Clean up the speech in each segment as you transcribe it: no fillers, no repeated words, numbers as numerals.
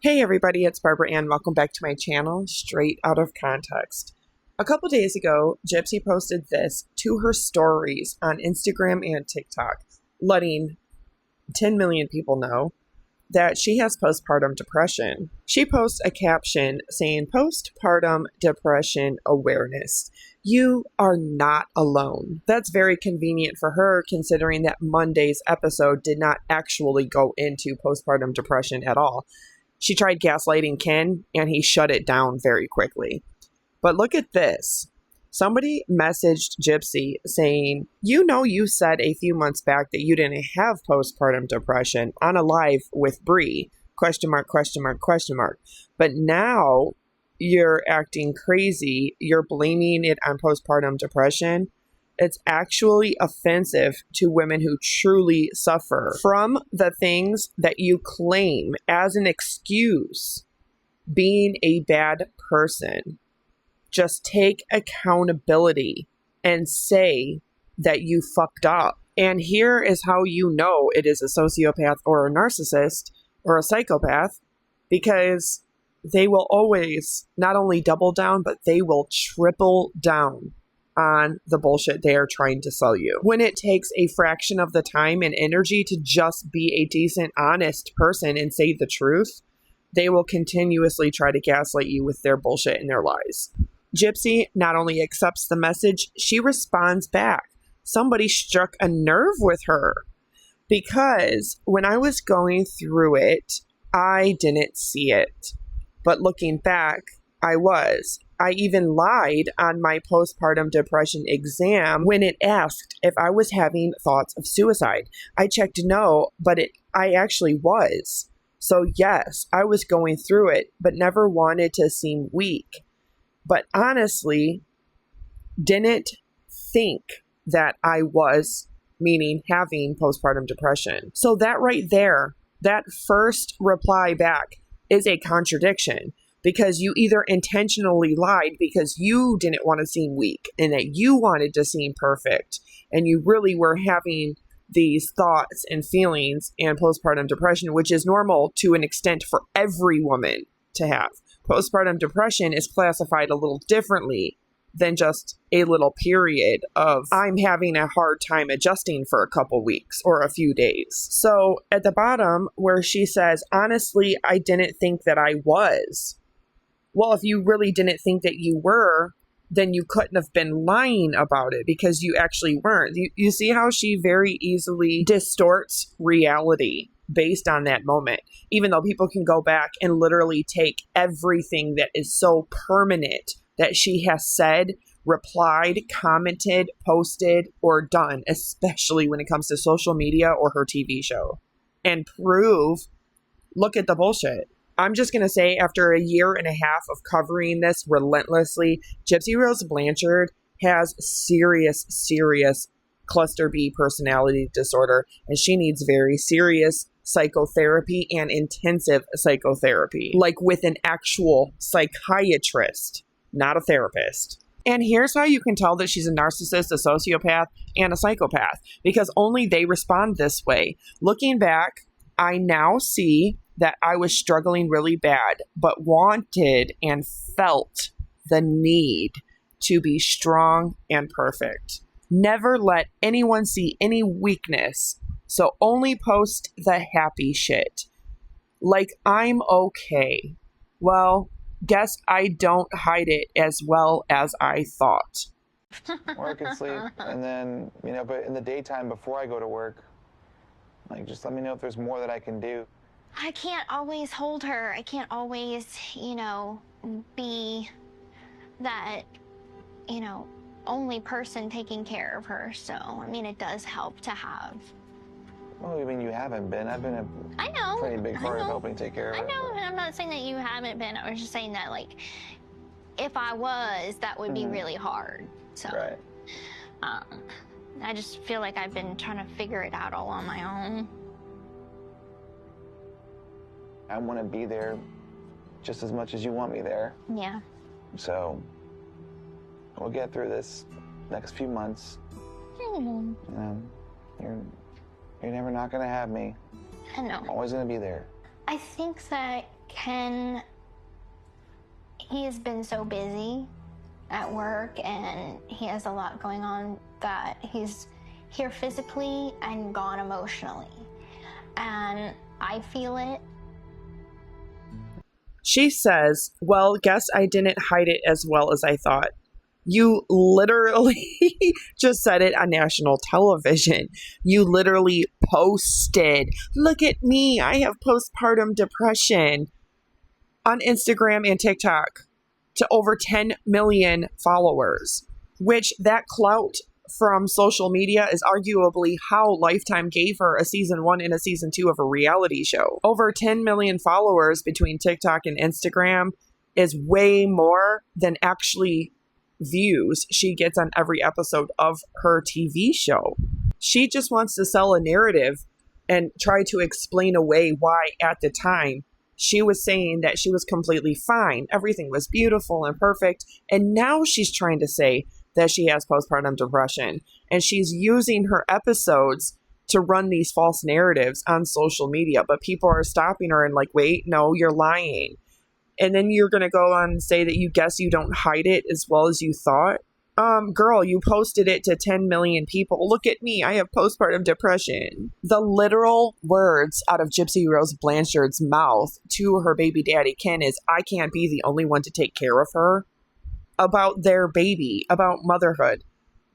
Hey everybody, it's Barbara Ann. Welcome back to my channel, Straight Out of Context. A couple days ago, Gypsy posted this to her stories on Instagram and TikTok, letting 10 million people know that she has postpartum depression. She posts a caption saying, "Postpartum depression awareness. You are not alone." That's very convenient for her, considering that Monday's episode did not actually go into postpartum depression at all. She tried gaslighting Ken, and he shut it down very quickly. But look at this. Somebody messaged Gypsy saying, you said a few months back that you didn't have postpartum depression on a live with Bree, question mark. But now you're acting crazy. You're blaming it on postpartum depression. It's actually offensive to women who truly suffer from the things that you claim as an excuse being a bad person. Just take accountability and say that you fucked up. And here is how you know it is a sociopath or a narcissist or a psychopath, because they will always not only double down, but they will triple down on the bullshit they are trying to sell you. When it takes a fraction of the time and energy to just be a decent, honest person and say the truth, they will continuously try to gaslight you with their bullshit and their lies. Gypsy not only accepts the message, she responds back. Somebody struck a nerve with her, because when I was going through it, I didn't see it. But looking back, I was. I even lied on my postpartum depression exam when it asked if I was having thoughts of suicide. I checked no, but I actually was. So yes, I was going through it, but never wanted to seem weak. But honestly, didn't think that I was, meaning having postpartum depression. So that right there, that first reply back is a contradiction. Because you either intentionally lied because you didn't want to seem weak and that you wanted to seem perfect, and you really were having these thoughts and feelings and postpartum depression, which is normal to an extent for every woman to have. Postpartum depression is classified a little differently than just a little period of I'm having a hard time adjusting for a couple weeks or a few days. So at the bottom where she says, honestly, I didn't think that I was. Well, if you really didn't think that you were, then you couldn't have been lying about it, because you actually weren't. You see how she very easily distorts reality based on that moment, even though people can go back and literally take everything that is so permanent that she has said, replied, commented, posted, or done, especially when it comes to social media or her TV show, and prove, look at the bullshit. I'm just going to say, after a year and a half of covering this relentlessly, Gypsy Rose Blanchard has serious cluster B personality disorder, and she needs very serious psychotherapy and intensive psychotherapy, like with an actual psychiatrist, not a therapist. And here's how you can tell that she's a narcissist, a sociopath, and a psychopath, because only they respond this way. Looking back, I now see that I was struggling really bad, but wanted and felt the need to be strong and perfect. Never let anyone see any weakness, so only post the happy shit. Like I'm okay. Well, guess I don't hide it as well as I thought. Work and sleep, and then, but in the daytime before I go to work, just let me know if there's more that I can do. I can't always hold her. I can't always, be that, only person taking care of her. So, it does help to have. Well, you haven't been. I've been a pretty big part of helping take care of her. I know, and I'm not saying that you haven't been. I was just saying that, if I was, that would be really hard. So, right. I just feel like I've been trying to figure it out all on my own. I want to be there just as much as you want me there. Yeah. So we'll get through this next few months. You're never not going to have me. I know. I'm always going to be there. I think that Ken, he has been so busy at work and he has a lot going on that he's here physically and gone emotionally. And I feel it. She says, well, guess I didn't hide it as well as I thought. You literally just said it on national television. You literally posted, look at me, I have postpartum depression on Instagram and TikTok to over 10 million followers, which that clout from social media is arguably how Lifetime gave her a season 1 and a season 2 of a reality show. Over 10 million followers between TikTok and Instagram is way more than actually views she gets on every episode of her TV show. She just wants to sell a narrative and try to explain away why at the time she was saying that she was completely fine. Everything was beautiful and perfect. And now she's trying to say that she has postpartum depression. And she's using her episodes to run these false narratives on social media. But people are stopping her and like, wait, no, you're lying. And then you're going to go on and say that you guess you don't hide it as well as you thought. Girl, you posted it to 10 million people. Look at me. I have postpartum depression. The literal words out of Gypsy Rose Blanchard's mouth to her baby daddy, Ken, is, I can't be the only one to take care of her. About their baby, about motherhood.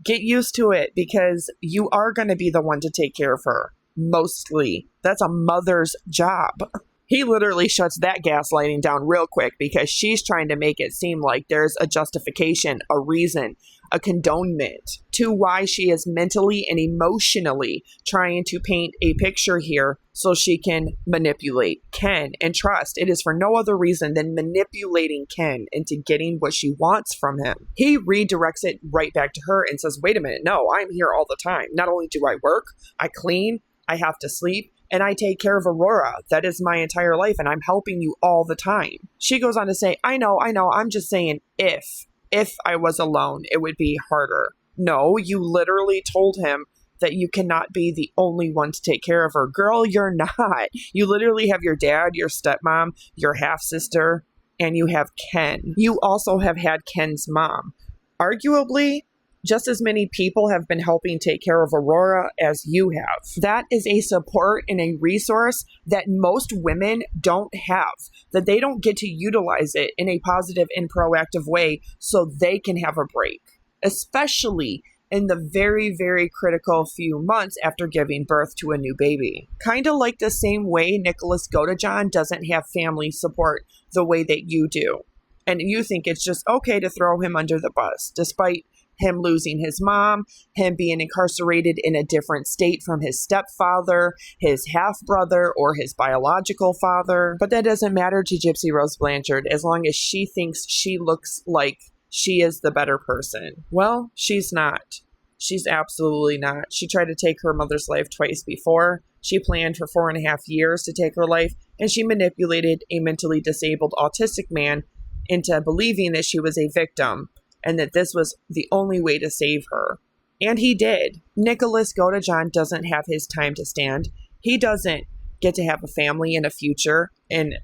Get used to it because you are going to be the one to take care of her. Mostly. That's a mother's job. He literally shuts that gaslighting down real quick because she's trying to make it seem like there's a justification, a reason, a condonement to why she is mentally and emotionally trying to paint a picture here so she can manipulate Ken. And trust, it is for no other reason than manipulating Ken into getting what she wants from him. He redirects it right back to her and says, wait a minute, no, I'm here all the time. Not only do I work, I clean, I have to sleep, and I take care of Aurora. That is my entire life, and I'm helping you all the time. She goes on to say, I know, I'm just saying if I was alone, it would be harder. No, you literally told him that you cannot be the only one to take care of her. Girl, you're not. You literally have your dad, your stepmom, your half-sister, and you have Ken. You also have had Ken's mom. Arguably, just as many people have been helping take care of Aurora as you have. That is a support and a resource that most women don't have, that they don't get to utilize it in a positive and proactive way so they can have a break, especially in the very, very critical few months after giving birth to a new baby. Kind of like the same way Nicholas Godejohn doesn't have family support the way that you do. And you think it's just okay to throw him under the bus, despite him losing his mom, him being incarcerated in a different state from his stepfather, his half-brother, or his biological father. But that doesn't matter to Gypsy Rose Blanchard as long as she thinks she looks like she is the better person. Well, she's not. She's absolutely not. She tried to take her mother's life twice before. She planned for 4.5 years to take her life, and she manipulated a mentally disabled autistic man into believing that she was a victim and that this was the only way to save her. And he did. Nicholas Godejohn doesn't have his time to stand. He doesn't get to have a family and a future and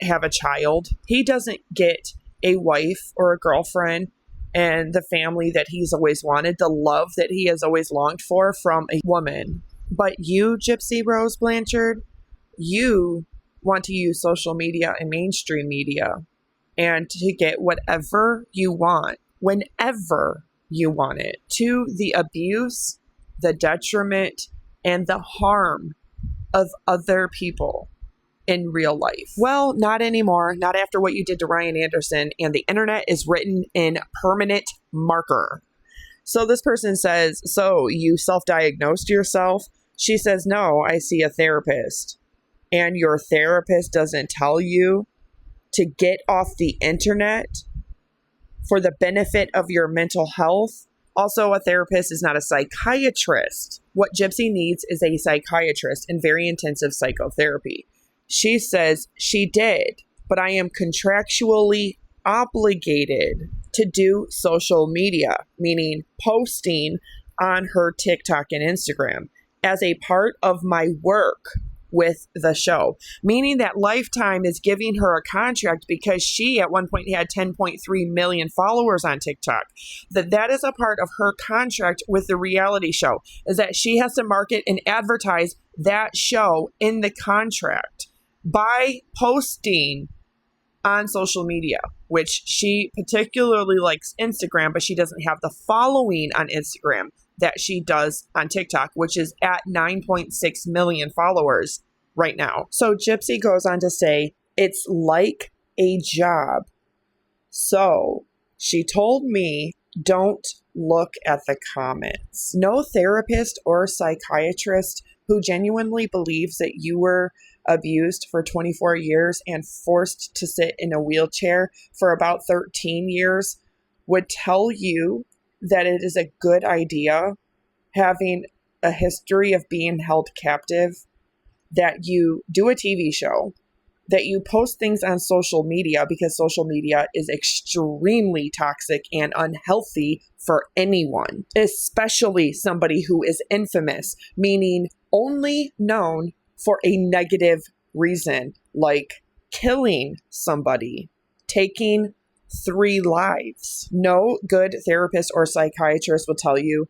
have a child. He doesn't get a wife or a girlfriend and the family that he's always wanted, the love that he has always longed for from a woman. But you, Gypsy Rose Blanchard, you want to use social media and mainstream media and to get whatever you want, whenever you want it, to the abuse, the detriment, and the harm of other people in real life. Well, not anymore. Not after what you did to Ryan Anderson, and the internet is written in permanent marker. So this person says, so you self-diagnosed yourself? She says, no, I see a therapist. And your therapist doesn't tell you to get off the internet for the benefit of your mental health? Also, a therapist is not a psychiatrist. What Gypsy needs is a psychiatrist and very intensive psychotherapy. She says she did, but I am contractually obligated to do social media, meaning posting on her TikTok and Instagram as a part of my work with the show, meaning that Lifetime is giving her a contract because she at one point had 10.3 million followers on TikTok. That is a part of her contract with the reality show, is that she has to market and advertise that show in the contract by posting on social media, which she particularly likes Instagram, but she doesn't have the following on Instagram that she does on TikTok, which is at 9.6 million followers right now. So Gypsy goes on to say, it's like a job. So she told me, don't look at the comments. No therapist or psychiatrist who genuinely believes that you were abused for 24 years and forced to sit in a wheelchair for about 13 years would tell you that it is a good idea, having a history of being held captive, that you do a TV show, that you post things on social media, because social media is extremely toxic and unhealthy for anyone, especially somebody who is infamous, meaning only known for a negative reason, like killing somebody, taking 3 lives. No good therapist or psychiatrist will tell you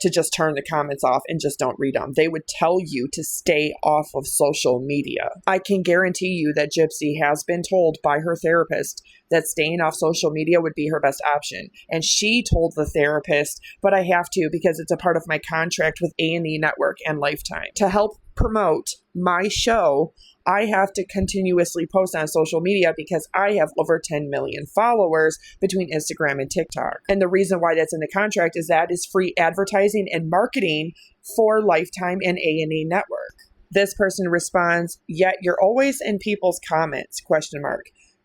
to just turn the comments off and just don't read them. They would tell you to stay off of social media. I can guarantee you that Gypsy has been told by her therapist that staying off social media would be her best option. And she told the therapist, but I have to because it's a part of my contract with A&E Network and Lifetime. To help promote my show, I have to continuously post on social media because I have over 10 million followers between Instagram and TikTok. And the reason why that's in the contract is that is free advertising and marketing for Lifetime and A&E Network. This person responds, yet you're always in people's comments, ?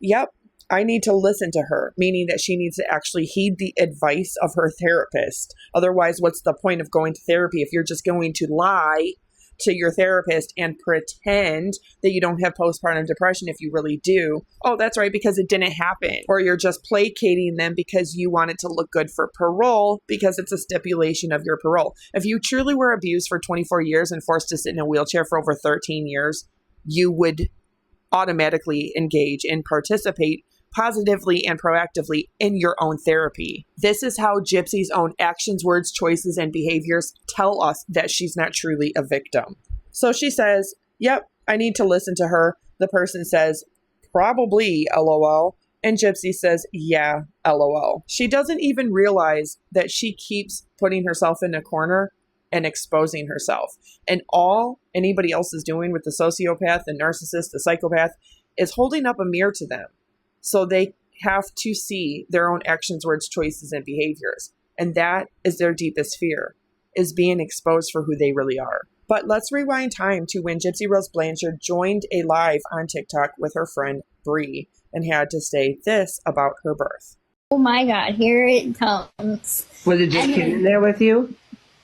Yep, I need to listen to her, meaning that she needs to actually heed the advice of her therapist. Otherwise, what's the point of going to therapy if you're just going to lie to your therapist and pretend that you don't have postpartum depression if you really do? Oh, that's right, because it didn't happen. Or you're just placating them because you want it to look good for parole because it's a stipulation of your parole. If you truly were abused for 24 years and forced to sit in a wheelchair for over 13 years, you would automatically engage and participate positively and proactively in your own therapy. This is how Gypsy's own actions, words, choices, and behaviors tell us that she's not truly a victim. So she says, yep, I need to listen to her. The person says, probably, LOL. And Gypsy says, yeah, LOL. She doesn't even realize that she keeps putting herself in a corner and exposing herself. And all anybody else is doing with the sociopath, the narcissist, the psychopath is holding up a mirror to them. So they have to see their own actions, words, choices, and behaviors. And that is their deepest fear, is being exposed for who they really are. But let's rewind time to when Gypsy Rose Blanchard joined a live on TikTok with her friend Bree and had to say this about her birth. Oh my God, here it comes. Was it just Ken in there with you?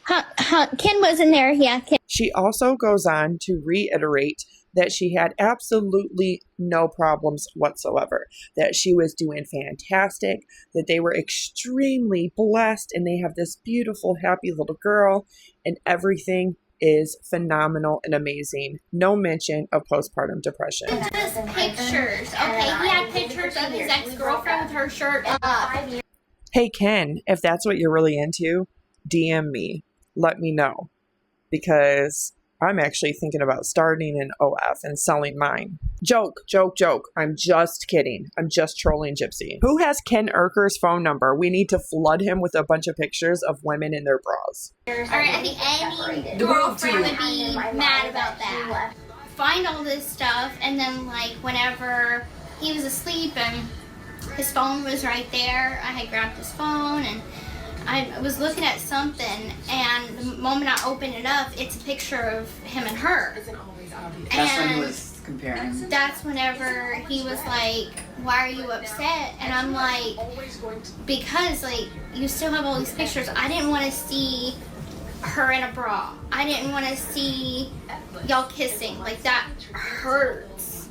Ken wasn't there. Yeah, Ken. She also goes on to reiterate that she had absolutely no problems whatsoever, that she was doing fantastic, that they were extremely blessed, and they have this beautiful, happy little girl, and everything is phenomenal and amazing. No mention of postpartum depression. Just pictures, okay? He had pictures of his ex-girlfriend with her shirt up. Hey, Ken, if that's what you're really into, DM me. Let me know. Because I'm actually thinking about starting an OF and selling mine. Joke. I'm just kidding. I'm just trolling Gypsy. Who has Ken Urker's phone number? We need to flood him with a bunch of pictures of women in their bras. Alright, I think any girlfriend would be mad about that. Find all this stuff, and then like whenever he was asleep and his phone was right there, I had grabbed his phone and I was looking at something, and the moment I opened it up, it's a picture of him and her. That's when he was comparing. That's whenever he was like, why are you upset? And I'm like, because like you still have all these pictures. I didn't want to see her in a bra. I didn't want to see y'all kissing. Like that hurts.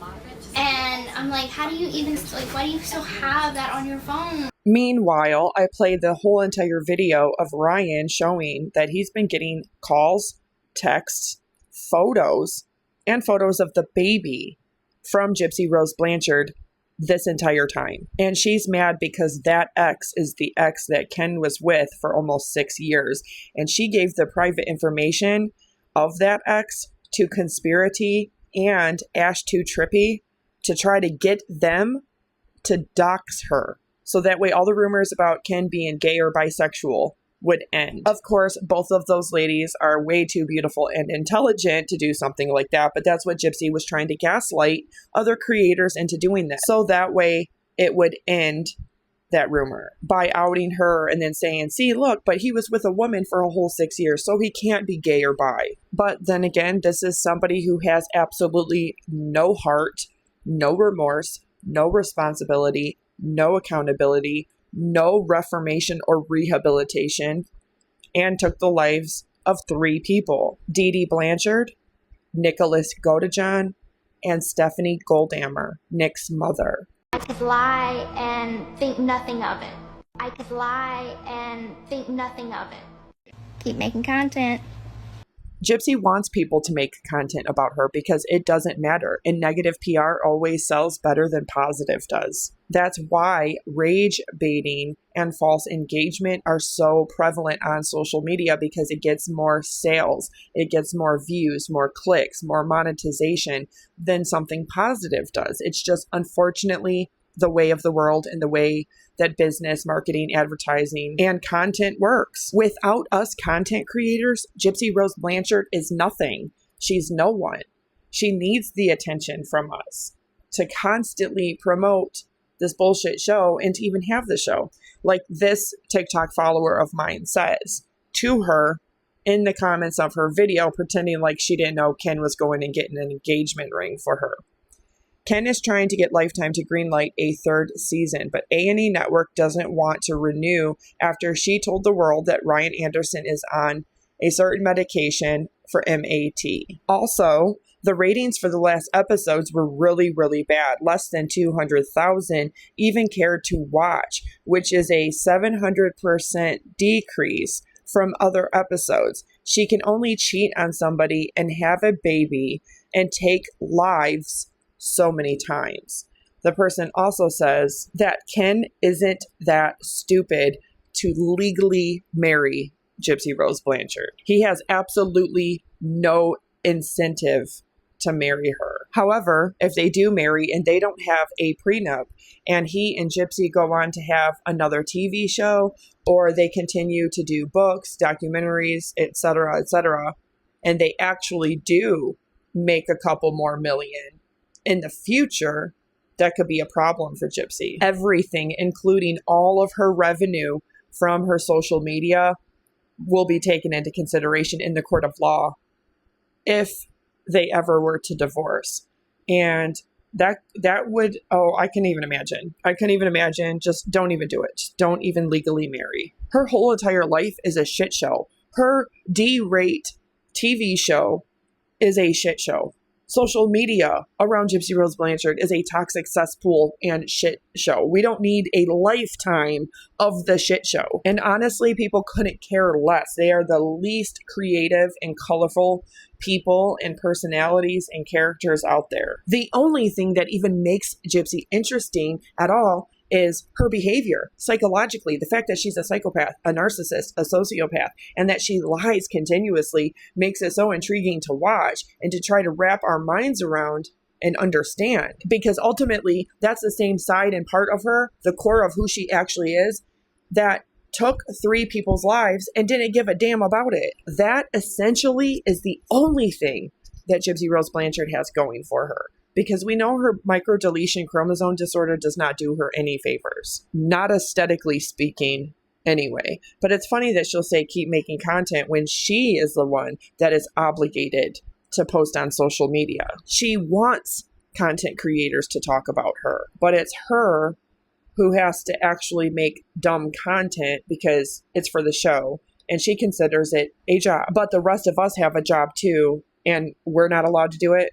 And I'm like, how do you even, like, why do you still have that on your phone? Meanwhile, I played the whole entire video of Ryan showing that he's been getting calls, texts, photos and photos of the baby from Gypsy Rose Blanchard this entire time. And she's mad because that ex is the ex that Ken was with for almost 6 years. And she gave the private information of that ex to Conspiracy and Ash2Trippy to try to get them to dox her. So that way all the rumors about Ken being gay or bisexual would end. Of course, both of those ladies are way too beautiful and intelligent to do something like that, but that's what Gypsy was trying to gaslight other creators into doing that. So that way it would end that rumor by outing her and then saying, see, look, but he was with a woman for a whole 6 years, so he can't be gay or bi. But then again, this is somebody who has absolutely no heart, no remorse, no responsibility, no accountability, no reformation or rehabilitation, and took the lives of 3 people: Dee Dee Blanchard, Nicholas Godejohn, and Stephanie Goldammer, Nick's mother. I could lie and think nothing of it. I could lie and think nothing of it. Keep making content. Gypsy wants people to make content about her because it doesn't matter, and negative PR always sells better than positive does. That's why rage baiting and false engagement are so prevalent on social media, because it gets more sales, it gets more views, more clicks, more monetization than something positive does. It's just unfortunately the way of the world and the way that business, marketing, advertising, and content works. Without us content creators, Gypsy Rose Blanchard is nothing. She's no one. She needs the attention from us to constantly promote this bullshit show and to even have the show. Like this TikTok follower of mine says to her in the comments of her video, pretending like she didn't know Ken was going and getting an engagement ring for her. Ken is trying to get Lifetime to greenlight a 3rd season, but A&E Network doesn't want to renew after she told the world that Ryan Anderson is on a certain medication for MAT. Also, the ratings for the last episodes were really, really bad. Less than 200,000 even cared to watch, which is a 700% decrease from other episodes. She can only cheat on somebody and have a baby and take lives so many times. The person also says that Ken isn't that stupid to legally marry Gypsy Rose Blanchard. He has absolutely no incentive to marry her. However, if they do marry and they don't have a prenup and he and Gypsy go on to have another TV show, or they continue to do books, documentaries, etc., and they actually do make a couple more million in the future, that could be a problem for Gypsy. Everything, including all of her revenue from her social media, will be taken into consideration in the court of law if they ever were to divorce. And that would, I can't even imagine. Just don't even do it. Just don't even legally marry. Her whole entire life is a shit show. Her D-rate TV show is a shit show. Social media around Gypsy Rose Blanchard is a toxic cesspool and shit show. We don't need a lifetime of the shit show. And honestly, people couldn't care less. They are the least creative and colorful people and personalities and characters out there. The only thing that even makes Gypsy interesting at all is her behavior psychologically. The fact that she's a psychopath, a narcissist, a sociopath, and that she lies continuously makes it so intriguing to watch and to try to wrap our minds around and understand. Because ultimately, that's the same side and part of her, the core of who she actually is, that took 3 people's lives and didn't give a damn about it. That essentially is the only thing that Gypsy Rose Blanchard has going for her. Because we know her microdeletion chromosome disorder does not do her any favors. Not aesthetically speaking, anyway. But it's funny that she'll say keep making content when she is the one that is obligated to post on social media. She wants content creators to talk about her, but it's her who has to actually make dumb content because it's for the show, and she considers it a job. But the rest of us have a job too, and we're not allowed to do it.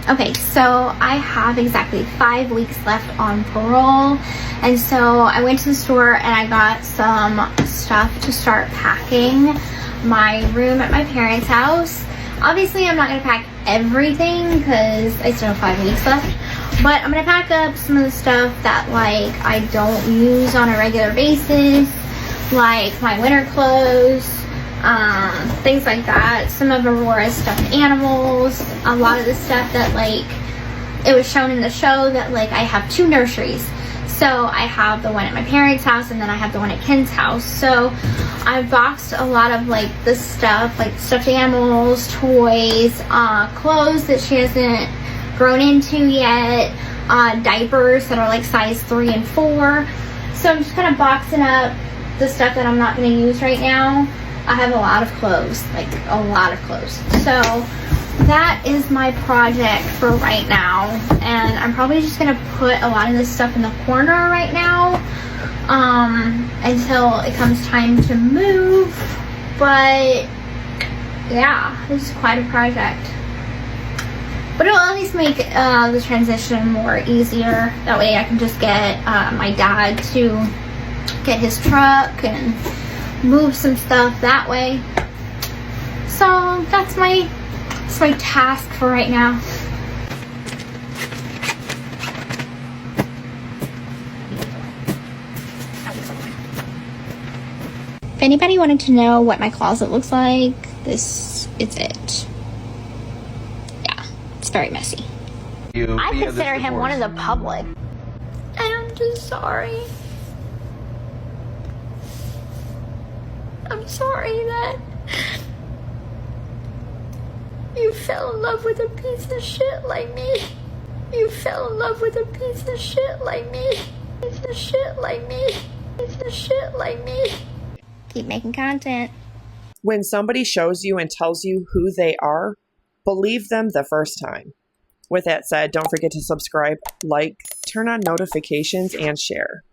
Okay, so I have exactly 5 weeks left on parole, and so I went to the store and I got some stuff to start packing my room at my parents' house. Obviously, I'm not going to pack everything because I still have 5 weeks left. But I'm gonna pack up some of the stuff that like I don't use on a regular basis, like my winter clothes, things like that. Some of Aurora's stuffed animals, a lot of the stuff that like it was shown in the show that like I have 2 nurseries. So I have the one at my parents' house and then I have the one at Ken's house. So I boxed a lot of like the stuff, like stuffed animals, toys, clothes that she hasn't grown into yet, diapers that are like size 3 and 4. So I'm just kind of boxing up the stuff that I'm not going to use right now. I have a lot of clothes, like a lot of clothes. So that is my project for right now, and I'm probably just gonna put a lot of this stuff in the corner right now until it comes time to move. But yeah, it's quite a project, but it'll at least make the transition more easier. That way I can just get my dad to get his truck and move some stuff that way. So that's my task for right now. If anybody wanted to know what my closet looks like, this is it. Yeah, it's very messy. I consider him one of the public. And I'm just sorry. I'm sorry that you fell in love with a piece of shit like me. You fell in love with a piece of shit like me. Piece of shit like me. Piece of shit like me. Keep making content. When somebody shows you and tells you who they are, believe them the first time. With that said, don't forget to subscribe, like, turn on notifications, and share.